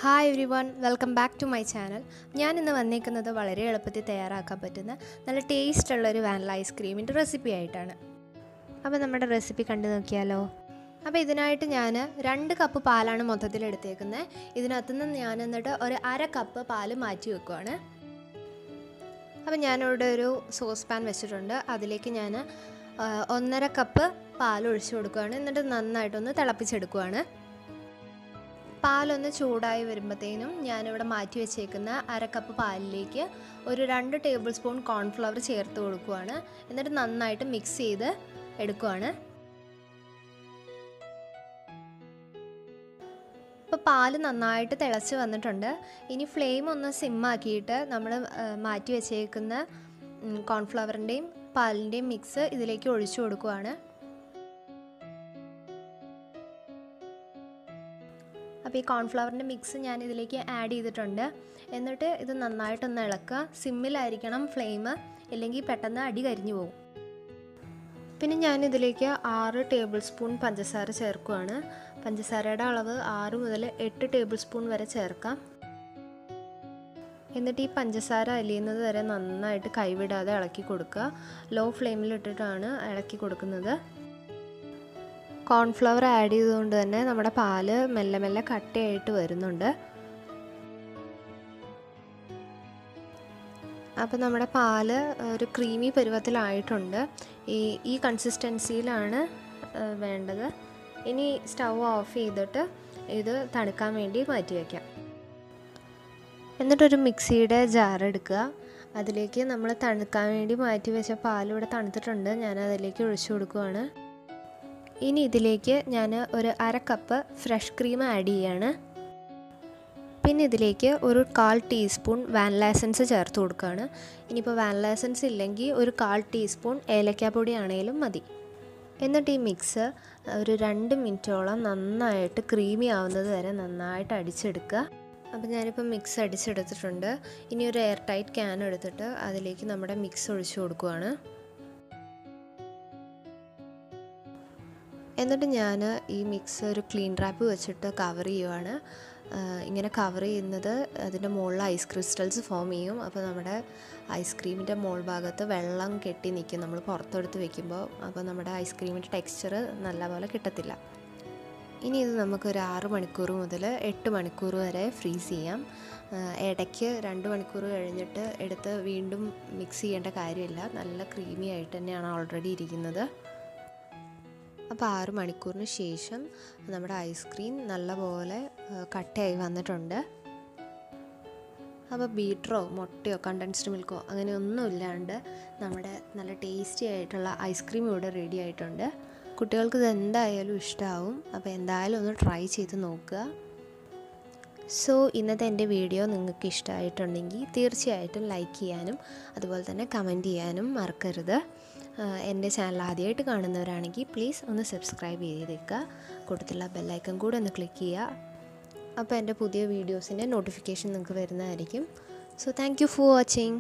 Hi everyone, welcome back to my channel. ഞാൻ ഇന്ന് വന്നിരിക്കുന്നത് വളരെ എളുപ്പത്തിൽ തയ്യാറാക്കാൻ പറ്റുന്ന നല്ല ടേസ്റ്റ് ഉള്ള ഒരു വാനില ഐസ്ക്രീമിൻ്റെ റെസിപ്പി ആയിട്ടാണ്. അപ്പോൾ നമ്മുടെ റെസിപ്പി കണ്ടു നോക്കിയാലോ. അപ്പോൾ ഇതിനായിട്ട് ഞാൻ 2 കപ്പ് പാലാണ് മൊത്തത്തിൽ എടുത്തേക്കുന്നത്. ഇതിനകത്ത് നിന്ന് ഞാൻ എന്നിട്ട് ഒരു 1/2 കപ്പ് പാൽ മാറ്റി വെക്കുവാണ്. അപ്പോൾ ഞാനിവിടെ ഒരു സോസ് പാൻ വെച്ചിട്ടുണ്ട്. അതിലേക്ക് ഞാൻ 1.5 കപ്പ് പാൽ ഒഴിച്ചു കൊടുക്കുകയാണ്. എന്നിട്ട് നന്നായിട്ടൊന്ന് തിളപ്പിച്ചെടുക്കുകയാണ്. പാലൊന്ന് ചൂടായി വരുമ്പോഴത്തേനും ഞാനിവിടെ മാറ്റി വെച്ചേക്കുന്ന 1/2 കപ്പ് പാലിലേക്ക് ഒരു 2 ടേബിൾ സ്പൂൺ കോൺഫ്ലവർ ചേർത്ത് കൊടുക്കുകയാണ്. എന്നിട്ട് നന്നായിട്ട് മിക്സ് ചെയ്ത് എടുക്കുകയാണ്. ഇപ്പോൾ പാല് നന്നായിട്ട് തിളച്ച് വന്നിട്ടുണ്ട്. ഇനി ഫ്ലെയിം ഒന്ന് സിമ്മാക്കിയിട്ട് നമ്മൾ മാറ്റി വെച്ചേക്കുന്ന കോൺഫ്ലവറിൻ്റെയും പാലിൻ്റെയും മിക്സ് ഇതിലേക്ക് ഒഴിച്ചു കൊടുക്കുകയാണ്. അപ്പോൾ ഈ കോൺഫ്ലവറിൻ്റെ മിക്സ് ഞാൻ ഇതിലേക്ക് ആഡ് ചെയ്തിട്ടുണ്ട്. എന്നിട്ട് ഇത് നന്നായിട്ടൊന്ന് ഇളക്കുക. സിമ്മിലായിരിക്കണം ഫ്ലെയിം, ഇല്ലെങ്കിൽ പെട്ടെന്ന് അടി കരിഞ്ഞു പോകും. പിന്നെ ഞാനിതിലേക്ക് 6 ടേബിൾ സ്പൂൺ പഞ്ചസാര ചേർക്കുകയാണ്. പഞ്ചസാരയുടെ അളവ് 6 മുതൽ 8 ടേബിൾ സ്പൂൺ വരെ ചേർക്കാം. എന്നിട്ട് ഈ പഞ്ചസാര അലിയുന്നത് വരെ നന്നായിട്ട് കൈവിടാതെ ഇളക്കി കൊടുക്കുക. ലോ ഫ്ലെയിമിലിട്ടിട്ടാണ് ഇളക്കി കൊടുക്കുന്നത്. കോൺഫ്ലവർ ആഡ് ചെയ്തുകൊണ്ട് തന്നെ നമ്മുടെ പാല് മെല്ലെ മെല്ലെ കട്ടയായിട്ട് വരുന്നുണ്ട്. അപ്പോൾ നമ്മുടെ പാല് ഒരു ക്രീമി പരുവത്തിലായിട്ടുണ്ട്. ഈ കൺസിസ്റ്റൻസിയിലാണ് വേണ്ടത്. ഇനി സ്റ്റൗ ഓഫ് ചെയ്തിട്ട് ഇത് തണുക്കാൻ വേണ്ടി മാറ്റി വയ്ക്കാം. എന്നിട്ടൊരു മിക്സിയുടെ ജാർ എടുക്കുക. അതിലേക്ക് നമ്മൾ തണുക്കാൻ വേണ്ടി മാറ്റി വെച്ച പാലിവിടെ തണുത്തിട്ടുണ്ട്. ഞാൻ അതിലേക്ക് ഒഴിച്ചു കൊടുക്കുകയാണ്. ഇനി ഇതിലേക്ക് ഞാൻ ഒരു 1/2 കപ്പ് ഫ്രഷ് ക്രീം ആഡ് ചെയ്യാണ്. പിന്നെ ഇതിലേക്ക് ഒരു 1/4 ടീസ്പൂൺ വാനില എസൻസ് ചേർത്ത് കൊടുക്കുകയാണ്. ഇനിയിപ്പോൾ വാനില എസൻസ് ഇല്ലെങ്കിൽ ഒരു 1/4 ടീസ്പൂൺ ഏലക്കാപ്പൊടി ആണെങ്കിലും മതി. എന്നിട്ട് ഈ മിക്സ് ഒരു 2 മിനിറ്റോളം നന്നായിട്ട് ക്രീമി ആവുന്നത് വരെ നന്നായിട്ട് അടിച്ചെടുക്കുക. അപ്പോൾ ഞാനിപ്പോൾ മിക്സ് അടിച്ചെടുത്തിട്ടുണ്ട്. ഇനി ഒരു എയർ ടൈറ്റ് ക്യാൻ എടുത്തിട്ട് അതിലേക്ക് നമ്മുടെ മിക്സ് ഒഴിച്ചു കൊടുക്കുകയാണ്. എന്നിട്ട് ഞാൻ ഈ മിക്സ് ഒരു ക്ലീൻ റാപ്പ് വെച്ചിട്ട് കവർ ചെയ്യുവാണ്. ഇങ്ങനെ കവർ ചെയ്യുന്നത് അതിൻ്റെ മുകളിൽ ഐസ് ക്രിസ്റ്റൽസ് ഫോം ചെയ്യും. അപ്പോൾ നമ്മുടെ ഐസ്ക്രീമിൻ്റെ മുകൾ ഭാഗത്ത് വെള്ളം കെട്ടി നിൽക്കും നമ്മൾ പുറത്തെടുത്ത് വെക്കുമ്പോൾ. അപ്പോൾ നമ്മുടെ ഐസ്ക്രീമിൻ്റെ ടെക്സ്ചർ നല്ലപോലെ കിട്ടത്തില്ല. ഇനി ഇത് നമുക്കൊരു 6 മണിക്കൂർ മുതൽ 8 മണിക്കൂർ വരെ ഫ്രീസ് ചെയ്യാം. ഇടയ്ക്ക് 2 മണിക്കൂർ കഴിഞ്ഞിട്ട് എടുത്ത് വീണ്ടും മിക്സ് ചെയ്യേണ്ട കാര്യമില്ല. നല്ല ക്രീമി ആയിട്ട് തന്നെയാണ് ഓൾറെഡി ഇരിക്കുന്നത്. അപ്പോൾ 6 മണിക്കൂറിന് ശേഷം നമ്മുടെ ഐസ്ക്രീം നല്ലപോലെ കട്ടയായി വന്നിട്ടുണ്ട്. അപ്പോൾ ബീറ്ററോ മുട്ടയോ കണ്ടൻസ്ഡ് മിൽക്കോ അങ്ങനെ ഒന്നും ഇല്ലാണ്ട് നമ്മുടെ നല്ല ടേസ്റ്റി ആയിട്ടുള്ള ഐസ്ക്രീം ഇവിടെ റെഡി ആയിട്ടുണ്ട്. കുട്ടികൾക്ക് ഇത് എന്തായാലും ഇഷ്ടമാവും. അപ്പോൾ എന്തായാലും ഒന്ന് ട്രൈ ചെയ്ത് നോക്കുക. സോ ഇന്നത്തെ എൻ്റെ വീഡിയോ നിങ്ങൾക്ക് ഇഷ്ടമായിട്ടുണ്ടെങ്കിൽ തീർച്ചയായിട്ടും ലൈക്ക് ചെയ്യാനും അതുപോലെ തന്നെ കമൻറ്റ് ചെയ്യാനും മറക്കരുത്. എൻ്റെ ചാനൽ ആദ്യമായിട്ട് കാണുന്നവരാണെങ്കിൽ പ്ലീസ് ഒന്ന് സബ്സ്ക്രൈബ് ചെയ്തേക്കുക. കൂട്ടത്തിലുള്ള ബെല്ലൈക്കൺ കൂടെ ഒന്ന് ക്ലിക്ക് ചെയ്യുക. അപ്പോൾ എൻ്റെ പുതിയ വീഡിയോസിൻ്റെ നോട്ടിഫിക്കേഷൻ നിങ്ങൾക്ക് വരുന്നതായിരിക്കും. So thank you for watching.